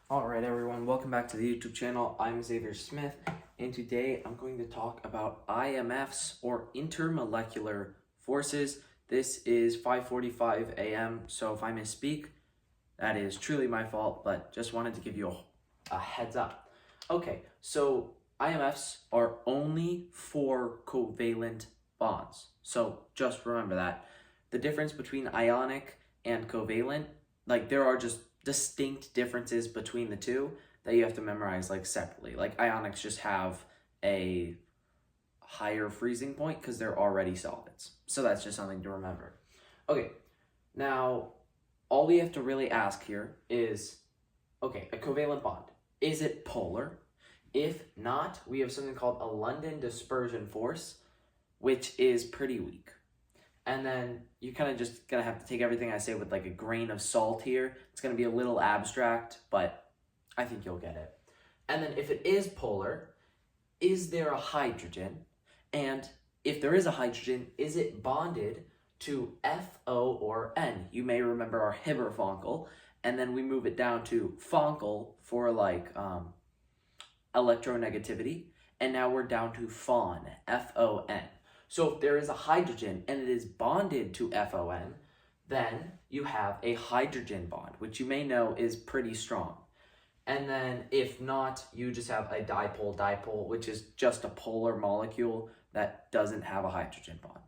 Alright everyone, welcome back to the YouTube channel. I'm Xavier Smith, and today I'm going to talk about IMFs, or intermolecular forces. This is 5:45 a.m., so if I misspeak, that is truly my fault, but just wanted to give you a heads up. Okay, so IMFs are only for covalent bonds, so just remember that. The difference between ionic and covalent, there are just distinct differences between the two that you have to memorize separately. Like ionics just have a higher freezing point because they're already solids. So that's just something to remember. Okay, now all we have to really ask here is, okay, a covalent bond, is it polar? If not, we have something called a London dispersion force, which is pretty weak. And then you kind of just gonna have to take everything I say with a grain of salt here. It's gonna be a little abstract, but I think you'll get it. And then if it is polar, is there a hydrogen? And if there is a hydrogen, is it bonded to FO or N? You may remember our Hibber-Fonkel, and then we move it down to Fonkel for electronegativity, and now we're down to FON, F-O-N. So if there is a hydrogen and it is bonded to FON, then you have a hydrogen bond, which you may know is pretty strong. And then if not, you just have a dipole-dipole, which is just a polar molecule that doesn't have a hydrogen bond.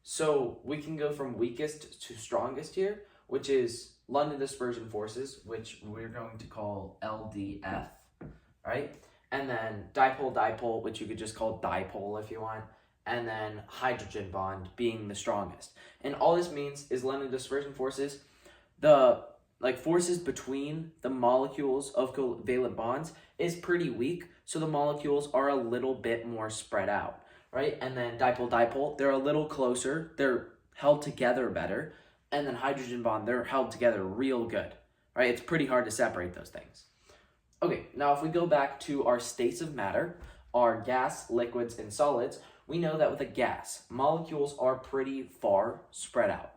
So we can go from weakest to strongest here, which is London dispersion forces, which we're going to call LDF, right? And then dipole-dipole, which you could just call dipole if you want, and then hydrogen bond being the strongest. And all this means is London dispersion forces, the forces between the molecules of covalent bonds is pretty weak, so the molecules are a little bit more spread out, right? And then dipole-dipole, they're a little closer, they're held together better, and then hydrogen bond, they're held together real good, right? It's pretty hard to separate those things. Okay, now if we go back to our states of matter, our gas, liquids, and solids, we know that with a gas, molecules are pretty far spread out,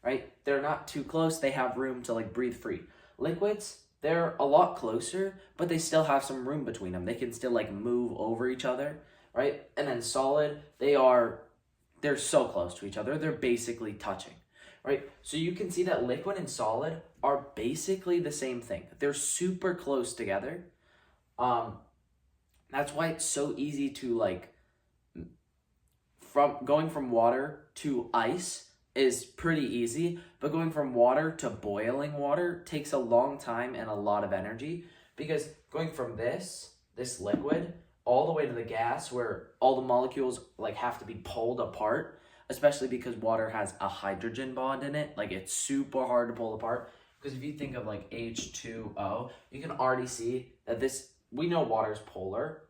right? They're not too close, they have room to breathe free. Liquids, they're a lot closer, but they still have some room between them. They can still move over each other, right? And then solid, they're so close to each other, they're basically touching, right? So you can see that liquid and solid are basically the same thing. They're super close together. That's why it's so easy to going from water to ice is pretty easy, but going from water to boiling water takes a long time and a lot of energy, because going from this liquid all the way to the gas, where all the molecules have to be pulled apart, especially because water has a hydrogen bond in it, it's super hard to pull apart. Because if you think of H2O, you can already see that we know water's polar,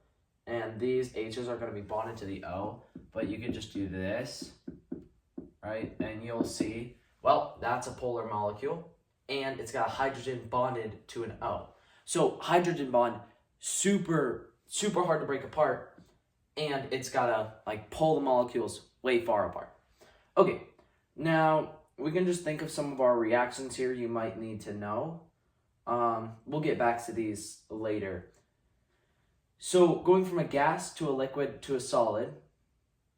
and these H's are going to be bonded to the O, but you can just do this, right? And you'll see, well, that's a polar molecule, and it's got a hydrogen bonded to an O. So hydrogen bond, super, super hard to break apart, and it's got to pull the molecules way far apart. Okay, now we can just think of some of our reactions here you might need to know. We'll get back to these later. So going from a gas to a liquid to a solid,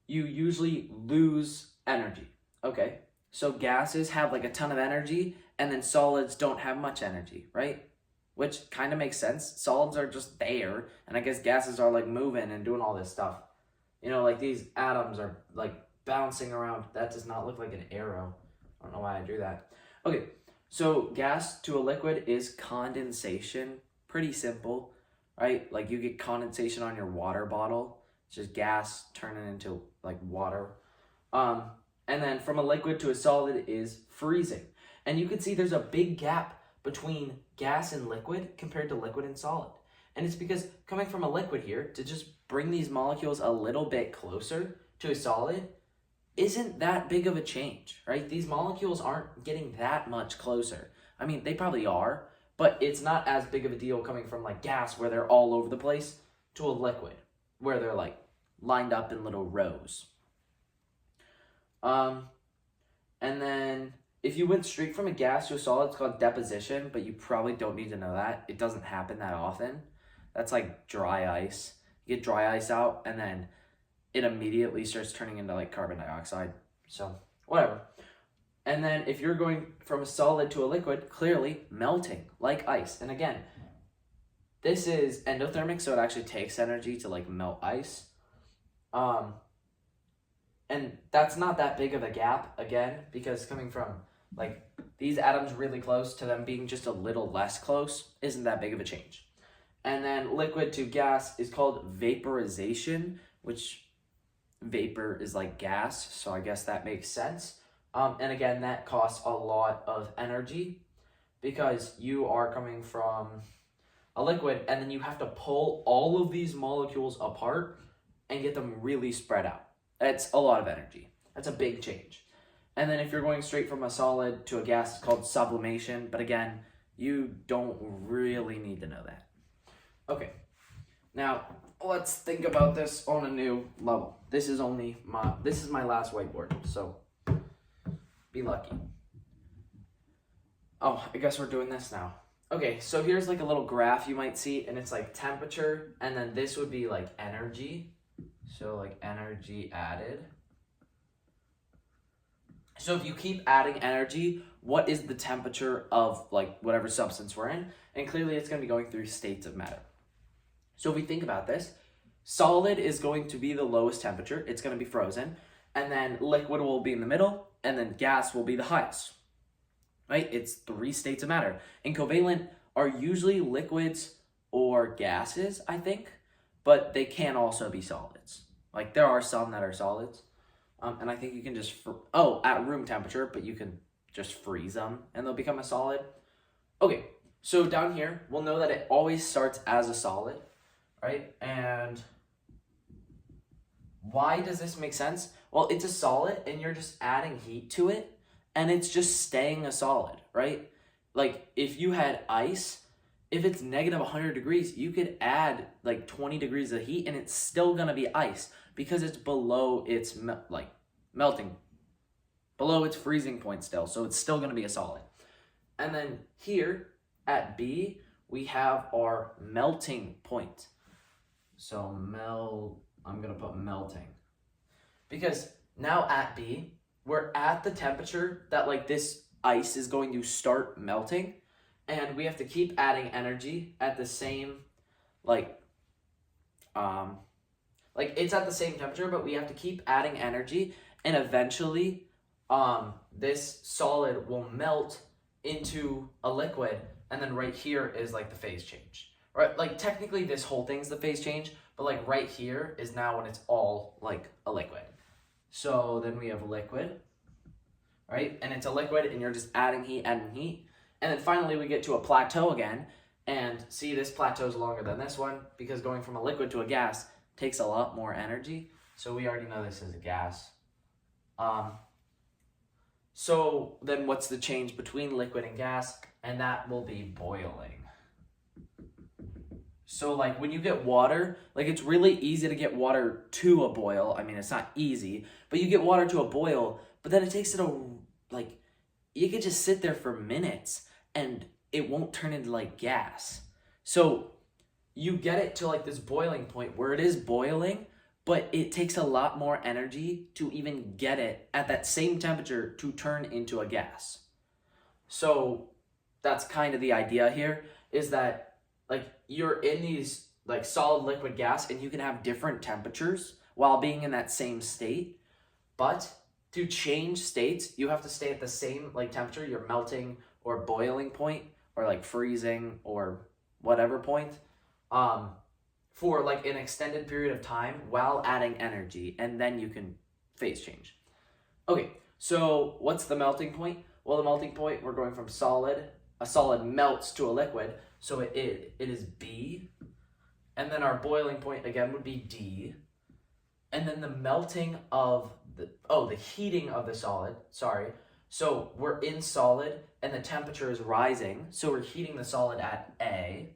you usually lose energy, okay? So gases have a ton of energy, and then solids don't have much energy, right? Which kind of makes sense. Solids are just there, and I guess gases are moving and doing all this stuff. You know, these atoms are bouncing around. That does not look like an arrow. I don't know why I drew that. Okay, so gas to a liquid is condensation. Pretty simple, right? You get condensation on your water bottle. It's just gas turning into water. And then from a liquid to a solid is freezing. And you can see there's a big gap between gas and liquid compared to liquid and solid. And it's because coming from a liquid here to just bring these molecules a little bit closer to a solid isn't that big of a change, right? These molecules aren't getting that much closer. I mean, they probably are, but it's not as big of a deal coming from gas, where they're all over the place, to a liquid where they're lined up in little rows. And then if you went straight from a gas to a solid, it's called deposition, but you probably don't need to know that. It doesn't happen that often. That's like dry ice. You get dry ice out, and then it immediately starts turning into like carbon dioxide. So, whatever. And then if you're going from a solid to a liquid, clearly melting, like ice. And again, this is endothermic, so it actually takes energy to like melt ice. And that's not that big of a gap, again, because coming from like these atoms really close to them being just a little less close isn't that big of a change. And then liquid to gas is called vaporization, which vapor is like gas, so I guess that makes sense. And again, that costs a lot of energy because you are coming from a liquid and then you have to pull all of these molecules apart and get them really spread out. That's a lot of energy. That's a big change. And then if you're going straight from a solid to a gas, it's called sublimation. But again, you don't really need to know that. Okay, now let's think about this on a new level. This is my last whiteboard, so be lucky. Oh, I guess we're doing this now. Okay, so here's like a little graph you might see, and it's like temperature, and then this would be like energy. So like energy added. So if you keep adding energy, what is the temperature of like whatever substance we're in? And clearly it's going to be going through states of matter. So if we think about this, solid is going to be the lowest temperature. It's going to be frozen. And then liquid will be in the middle. And then gas will be the highest. Right? It's 3 states of matter. And covalent are usually liquids or gases, I think. But they can also be solids. Like there are some that are solids. And I think you can just, at room temperature, but you can just freeze them and they'll become a solid. Okay, so down here, we'll know that it always starts as a solid, right? And why does this make sense? Well, it's a solid and you're just adding heat to it and it's just staying a solid, right? Like if you had ice, if it's negative 100 degrees, you could add like 20 degrees of heat and it's still going to be ice because it's below its melting, below its freezing point still. So it's still going to be a solid. And then here at B, we have our melting point. So I'm going to put melting. Because now at B, we're at the temperature that like this ice is going to start melting. And we have to keep adding energy at the same, it's at the same temperature, but we have to keep adding energy. And eventually, this solid will melt into a liquid. And then right here is like the phase change. Right? Like technically this whole thing's the phase change, but like right here is now when it's all like a liquid. So then we have liquid, right? And it's a liquid and you're just adding heat. And then finally we get to a plateau again. And see, this plateau is longer than this one because going from a liquid to a gas takes a lot more energy. So we already know this is a gas. So then what's the change between liquid and gas? And that will be boiling. So like when you get water, like it's really easy to get water to a boil. I mean, it's not easy, but you get water to a boil, but then it takes it you could just sit there for minutes and it won't turn into like gas. So you get it to like this boiling point where it is boiling, but it takes a lot more energy to even get it at that same temperature to turn into a gas. So that's kind of the idea here, is that like you're in these like solid, liquid, gas, and you can have different temperatures while being in that same state. But to change states, you have to stay at the same like temperature, your melting or boiling point, or like freezing or whatever point, for like an extended period of time while adding energy, and then you can phase change. Okay, so what's the melting point? Well, the melting point, we're going from a solid melts to a liquid, so it is B, and then our boiling point again would be D, and then the melting of the heating of the solid, so we're in solid and the temperature is rising, so we're heating the solid at A.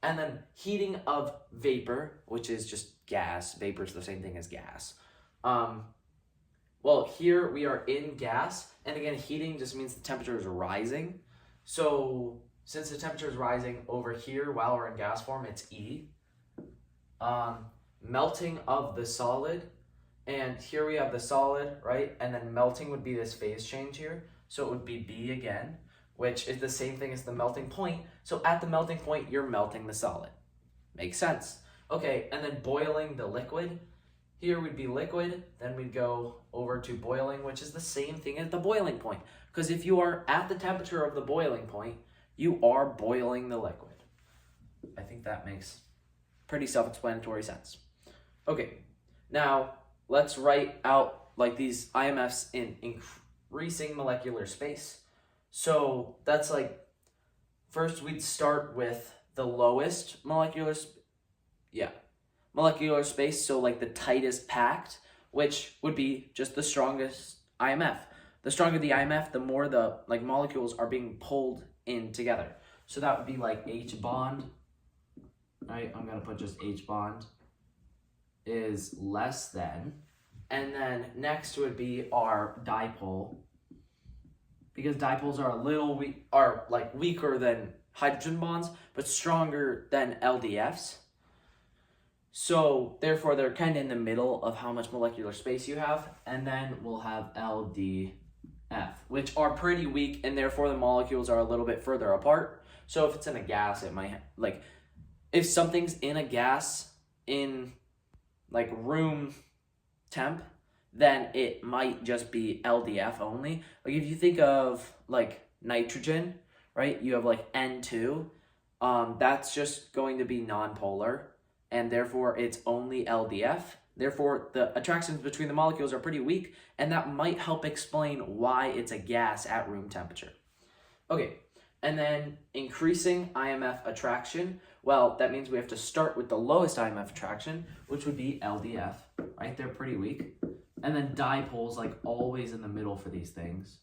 And then heating of vapor, which is just gas. Vapor is the same thing as gas. Well, here we are in gas, and again, heating just means the temperature is rising. So since the temperature is rising over here while we're in gas form, it's E. Melting of the solid, and here we have the solid, right? And then melting would be this phase change here. So it would be B again, which is the same thing as the melting point. So at the melting point, you're melting the solid. Makes sense. Okay, and then boiling the liquid. Here would be liquid, then we'd go over to boiling, which is the same thing as the boiling point. Because if you are at the temperature of the boiling point, you are boiling the liquid. I think that makes pretty self-explanatory sense. Okay, now let's write out like these IMFs in increasing molecular space. So that's like, first we'd start with the lowest molecular space, so like the tightest packed, which would be just the strongest IMF. The stronger the IMF, the more the like molecules are being pulled in together. So that would be like H bond, right? I'm gonna put just H bond is less than, and then next would be our dipole, because dipoles are like weaker than hydrogen bonds, but stronger than LDFs. So therefore, they're kind of in the middle of how much molecular space you have. And then we'll have LDF, which are pretty weak, and therefore the molecules are a little bit further apart. So if it's in a gas, it might, like, if something's in a gas in like room temp, then it might just be LDF only. Like if you think of like nitrogen, right? You have like N2, that's just going to be nonpolar, and therefore it's only LDF. Therefore, the attractions between the molecules are pretty weak, and that might help explain why it's a gas at room temperature. Okay, and then increasing IMF attraction, well, that means we have to start with the lowest IMF attraction, which would be LDF, right? They're pretty weak. And then dipoles, like always in the middle for these things.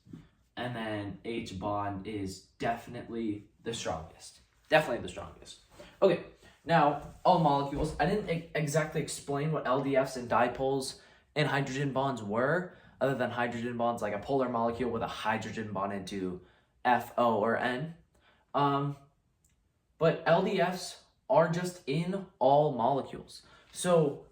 And then H bond is definitely the strongest. Definitely the strongest. Okay, now all molecules. I didn't exactly explain what LDFs and dipoles and hydrogen bonds were, other than hydrogen bonds, like a polar molecule with a hydrogen bonded to F, O, or N. But LDFs are just in all molecules. So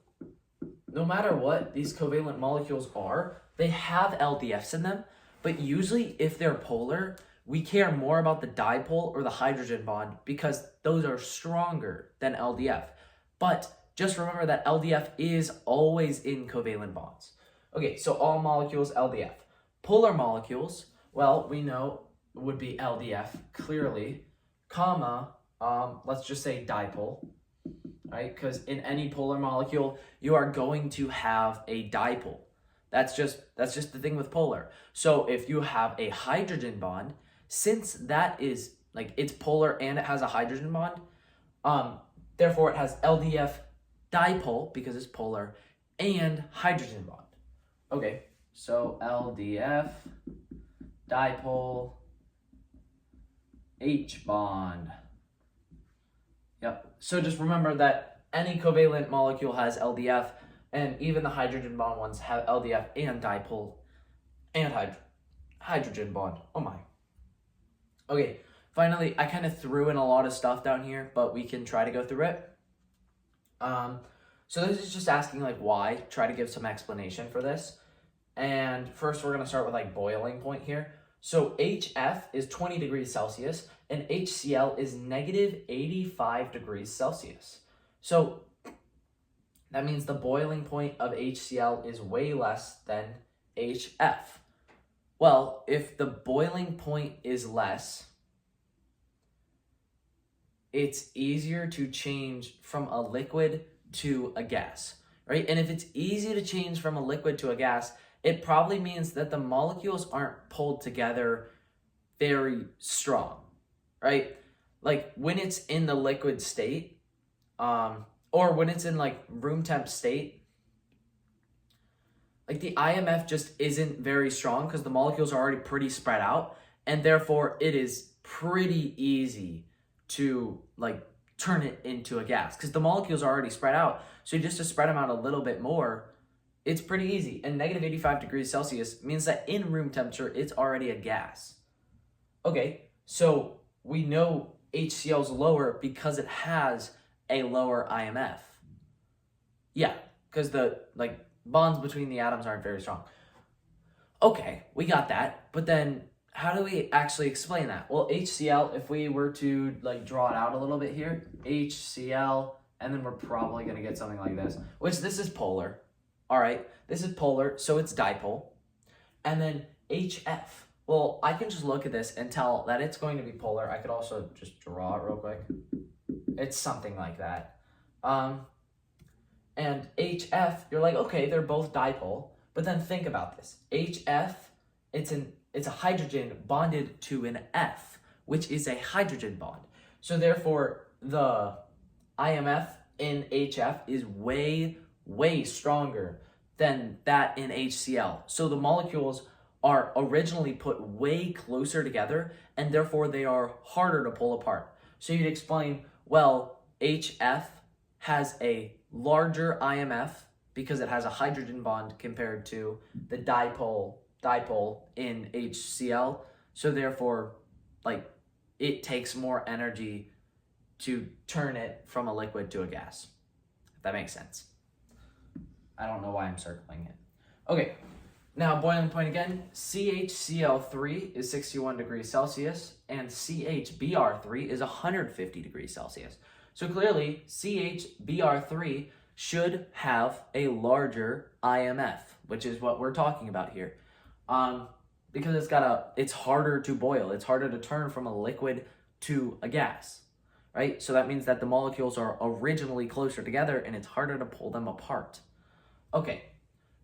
no matter what these covalent molecules are, they have LDFs in them, but usually if they're polar, we care more about the dipole or the hydrogen bond because those are stronger than LDF. But just remember that LDF is always in covalent bonds. Okay, so all molecules LDF. Polar molecules, well, we know would be LDF clearly, comma, let's just say dipole, right? Because in any polar molecule, you are going to have a dipole. That's just the thing with polar. So if you have a hydrogen bond, since that is like it's polar and it has a hydrogen bond, therefore it has LDF dipole because it's polar and hydrogen bond. Okay, so LDF dipole H bond. Yep. So just remember that any covalent molecule has LDF, and even the hydrogen bond ones have LDF and dipole and hydrogen bond. Oh my. Okay, finally, I kind of threw in a lot of stuff down here, but we can try to go through it. So this is just asking like why, try to give some explanation for this. And first we're going to start with like boiling point here. So HF is 20 degrees Celsius and HCl is negative 85 degrees Celsius. So that means the boiling point of HCl is way less than HF. Well, if the boiling point is less, it's easier to change from a liquid to a gas, right? And if it's easy to change from a liquid to a gas, it probably means that the molecules aren't pulled together very strong, right? Like when it's in the liquid state, or when it's in like room temp state, like the IMF just isn't very strong because the molecules are already pretty spread out, and therefore it is pretty easy to like turn it into a gas because the molecules are already spread out. So just to spread them out a little bit more It's pretty easy. And negative 85 degrees Celsius means that in room temperature, it's already a gas. Okay, so we know HCl is lower because it has a lower IMF. Yeah, because the bonds between the atoms aren't very strong. Okay, we got that. But then how do we actually explain that? Well, HCl, if we were to draw it out a little bit here, HCl, and then we're probably going to get something like this, which this is polar. All right, this is polar, so it's dipole. And then HF. Well, I can just look at this and tell that it's going to be polar. I could also just draw it real quick. It's something like that. And HF, you're like, okay, they're both dipole. But then think about this. HF, it's a hydrogen bonded to an F, which is a hydrogen bond. So therefore, the IMF in HF is way, way stronger than that in HCl. So the molecules are originally put way closer together, and therefore they are harder to pull apart. So you'd explain, well, HF has a larger IMF because it has a hydrogen bond compared to the dipole in HCl. So therefore, it takes more energy to turn it from a liquid to a gas. If that makes sense. I don't know why I'm circling it. Okay, now boiling point again, CHCl3 is 61 degrees Celsius and CHBr3 is 150 degrees Celsius. So clearly, CHBr3 should have a larger IMF, which is what we're talking about here. Because it's harder to boil. It's harder to turn from a liquid to a gas, right? So that means that the molecules are originally closer together and it's harder to pull them apart. Okay,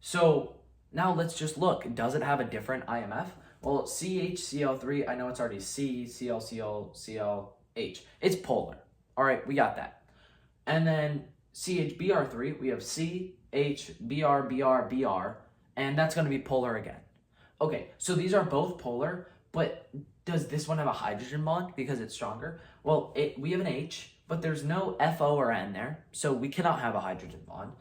so now let's just look. Does it have a different IMF? Well, CHCl3, I know it's already CCl, it's polar. All right, we got that. And then CHBr3, we have CHBr, and that's going to be polar again. Okay, so these are both polar, but does this one have a hydrogen bond because it's stronger? Well, we have an H, but there's no FO or N there, so we cannot have a hydrogen bond.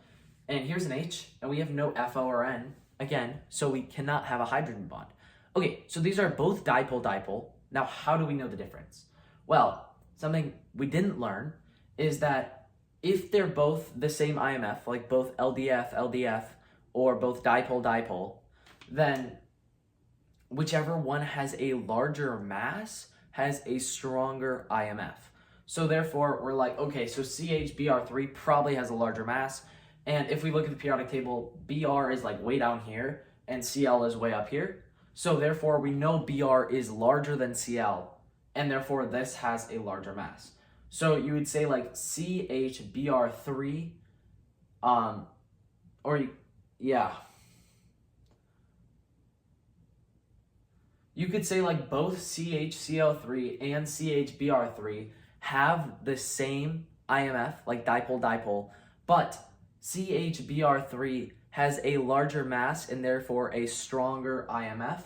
And here's an H, and we have no FO or N, again, so we cannot have a hydrogen bond. Okay, so these are both dipole. Now, how do we know the difference? Well, something we didn't learn is that if they're both the same IMF, like both LDF, or both dipole, then whichever one has a larger mass has a stronger IMF. So therefore, we're like, okay, so CHBr3 probably has a larger mass. And if we look at the periodic table, Br is way down here and Cl is way up here. So therefore, we know Br is larger than Cl, and therefore this has a larger mass. So you would say CHBr3, you could say both CHCl3 and CHBr3 have the same IMF, dipole, but CHBr3 has a larger mass and therefore a stronger IMF,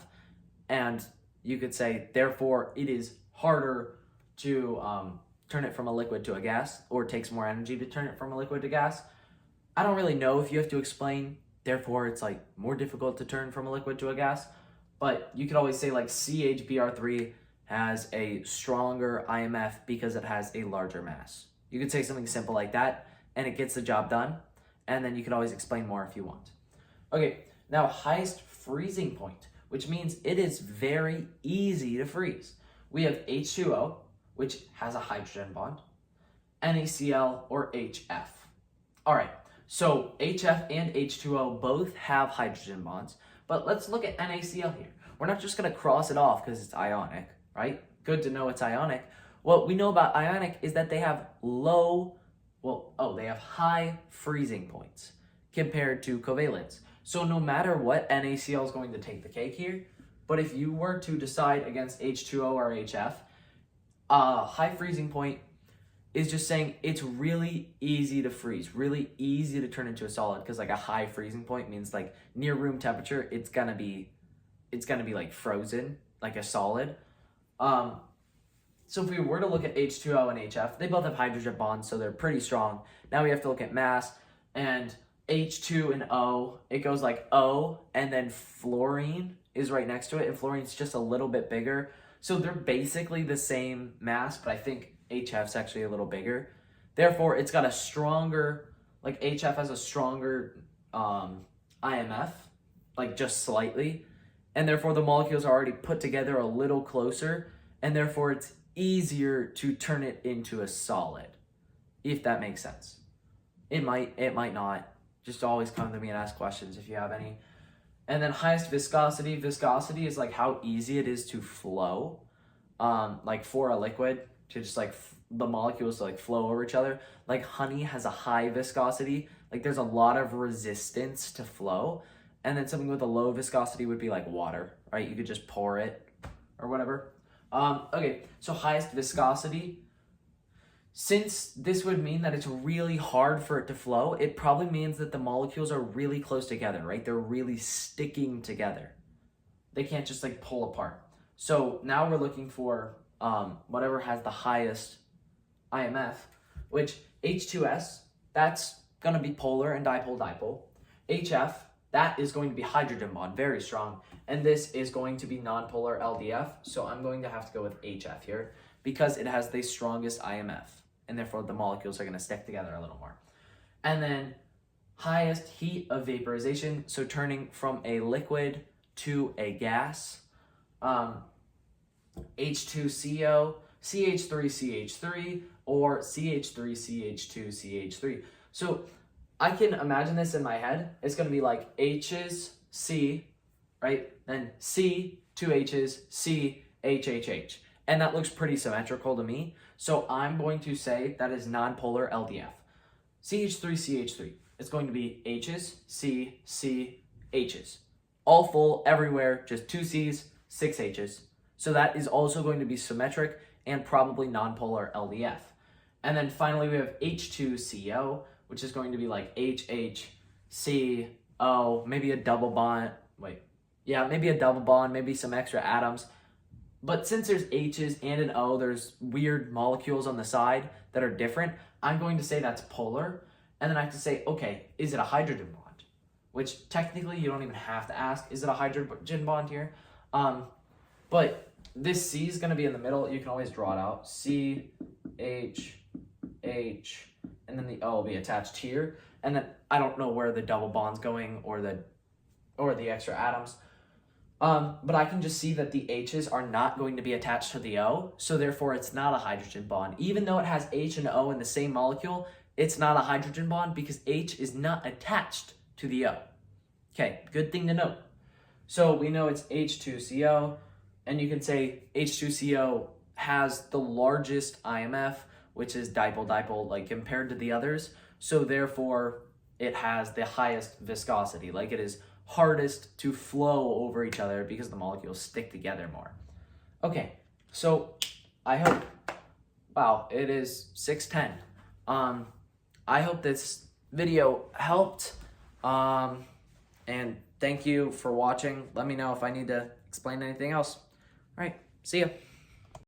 and you could say therefore it is harder to turn it from a liquid to a gas, or it takes more energy to turn it from a liquid to gas. I don't really know if you have to explain therefore it's more difficult to turn from a liquid to a gas, but you could always say CHBr3 has a stronger IMF because it has a larger mass. You could say something simple like that and it gets the job done. And then you can always explain more if you want. Okay, now highest freezing point, which means it is very easy to freeze. We have H2O, which has a hydrogen bond, NaCl or HF. All right, so HF and H2O both have hydrogen bonds, but let's look at NaCl here. We're not just gonna cross it off because it's ionic, right? Good to know it's ionic. What we know about ionic is that they have they have high freezing points compared to covalents. So no matter what, NaCl is going to take the cake here. But if you were to decide against H2O or HF, high freezing point is just saying it's really easy to freeze, really easy to turn into a solid, because a high freezing point means near room temperature, it's gonna be frozen, like a solid. So if we were to look at H2O and HF, they both have hydrogen bonds, so they're pretty strong. Now we have to look at mass, and H2 and O, it goes like O, and then fluorine is right next to it, and fluorine's just a little bit bigger. So they're basically the same mass, but I think HF's actually a little bigger. Therefore, it's got a stronger, like HF has a stronger IMF, like just slightly, and therefore the molecules are already put together a little closer, and therefore it's easier to turn it into a solid, if that makes sense. It might not. Just always come to me and ask questions if you have any. And then highest viscosity. Viscosity is like how easy it is to flow, like for a liquid, to just like the molecules to like flow over each other. Like honey has a high viscosity. Like there's a lot of resistance to flow. And then something with a low viscosity would be like water, right? You could just pour it or whatever. Okay, so highest viscosity. Since this would mean that it's really hard for it to flow, it probably means that the molecules are really close together, right? They're really sticking together. They can't just like pull apart. So now we're looking for whatever has the highest IMF, which H2S, that's going to be polar and dipole-dipole. HF, that is going to be hydrogen bond, very strong. And this is going to be nonpolar LDF, so I'm going to have to go with HF here because it has the strongest IMF, and therefore the molecules are going to stick together a little more. And then highest heat of vaporization, so turning from a liquid to a gas, H2CO, CH3CH3, or CH3CH2CH3. So I can imagine this in my head. It's going to be like H's, C, right? Then C, two H's, C, H, H, H. And that looks pretty symmetrical to me. So I'm going to say that is nonpolar LDF. CH3CH3. It's going to be H's, C, C, H's. All full everywhere, just two C's, six H's. So that is also going to be symmetric and probably nonpolar LDF. And then finally we have H2CO, which is going to be like HHCO, maybe a double bond. Maybe a double bond, maybe some extra atoms. But since there's H's and an O, there's weird molecules on the side that are different. I'm going to say that's polar. And then I have to say, okay, is it a hydrogen bond? Which technically you don't even have to ask, is it a hydrogen bond here? But this C is going to be in the middle. You can always draw it out. C, H, H, and then the O will be attached here. And then I don't know where the double bond's going or the extra atoms. But I can just see that the H's are not going to be attached to the O, so therefore it's not a hydrogen bond. Even though it has H and O in the same molecule, it's not a hydrogen bond because H is not attached to the O. Okay, good thing to note. So we know it's H2CO, and you can say H2CO has the largest IMF, which is dipole-dipole, like compared to the others, so therefore it has the highest viscosity, like it is hardest to flow over each other because the molecules stick together more. Okay, so I hope, wow, it is 6:10. I hope this video helped, and thank you for watching. Let me know if I need to explain anything else. All right, see ya.